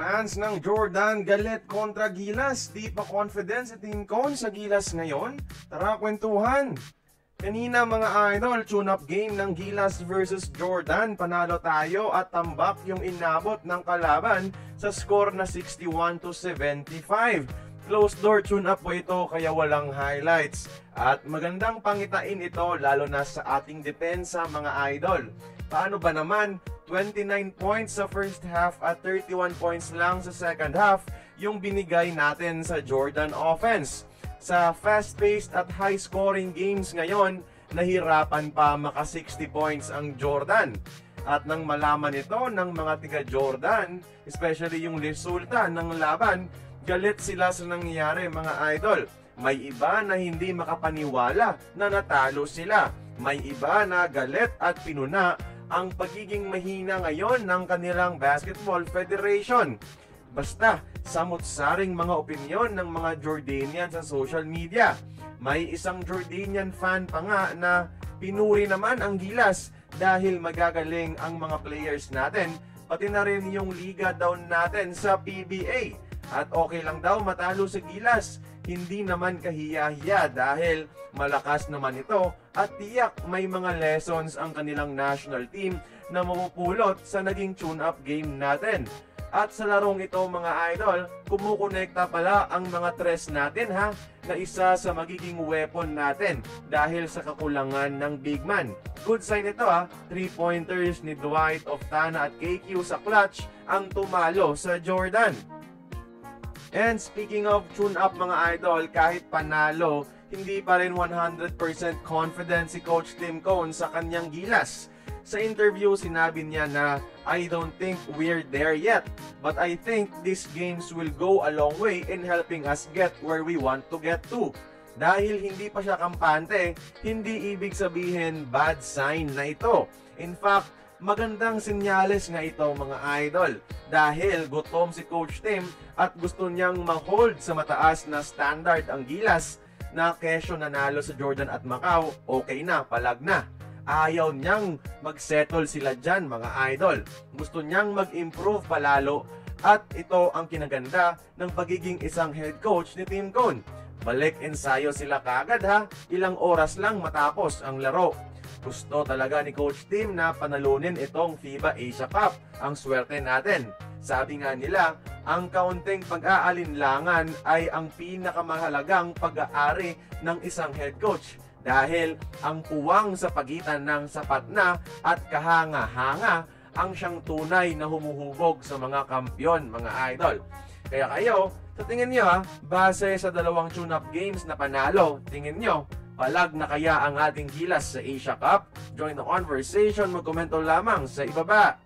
Fans ng Jordan galit kontra Gilas. Di pa confident si Team Cone sa Gilas ngayon? Tara kwentuhan! Kanina mga idol, tune-up game ng Gilas versus Jordan. Panalo tayo at tambak yung inabot ng kalaban sa score na 61-75. Closed door tune-up po ito kaya walang highlights. At magandang pangitain ito lalo na sa ating depensa mga idol. Paano ba naman 29 points sa first half at 31 points lang sa second half yung binigay natin sa Jordan offense? Sa fast-paced at high-scoring games ngayon, nahirapan pa maka 60 points ang Jordan. At nang malaman ito ng mga tiga-Jordan, especially yung resulta ng laban, galit sila sa nangyayari mga idol. May iba na hindi makapaniwala na natalo sila. May iba na galit at pinuna ang pagiging mahina ngayon ng kanilang Basketball Federation. Basta, samot-saring mga opinyon ng mga Jordanian sa social media. May isang Jordanian fan pa nga na pinuri naman ang Gilas dahil magagaling ang mga players natin, pati na rin yung liga daw natin sa PBA. At okay lang daw matalo sa Gilas, hindi naman kahiya-hiya dahil malakas naman ito at tiyak may mga lessons ang kanilang national team na mapupulot sa naging tune-up game natin. At sa larong ito mga idol, kumukonekta pala ang mga tres natin ha, na isa sa magiging weapon natin dahil sa kakulangan ng big man. Good sign ito ha, 3-pointers ni Dwight, Oftana at KQ sa clutch ang tumalo sa Jordan. And speaking of tune-up mga idol, kahit panalo, hindi pa rin 100% confident si Coach Tim Cone sa kanyang Gilas. Sa interview, sinabi niya na, I don't think we're there yet, but I think these games will go a long way in helping us get where we want to get to. Dahil hindi pa siya kampante, hindi ibig sabihin bad sign na ito. In fact, magandang senyales nga ito mga idol dahil gutom si Coach Tim at gusto niyang ma-hold sa mataas na standard ang Gilas na kesyo nanalo sa Jordan at Macau, okay na, palag na. Ayaw niyang mag-settle sila dyan mga idol. Gusto niyang mag-improve palalo at ito ang kinaganda ng pagiging isang head coach ni Tim Cone. Balik ensayo sila kagad ha, ilang oras lang matapos ang laro. Gusto talaga ni Coach Tim na panalunin itong FIBA Asia Cup. Ang swerte natin. Sabi nga nila, ang kaunting pag-aalinlangan ay ang pinakamahalagang pag-aari ng isang head coach. Dahil ang puwang sa pagitan ng sapat na at kahanga-hanga ang siyang tunay na humuhubog sa mga kampyon, mga idol. Kaya kayo, sa tingin nyo ha, base sa dalawang tune-up games na panalo, tingin nyo, palag na kaya ang ating Gilas sa Asia Cup? Join the conversation, magkomento lamang sa ibaba.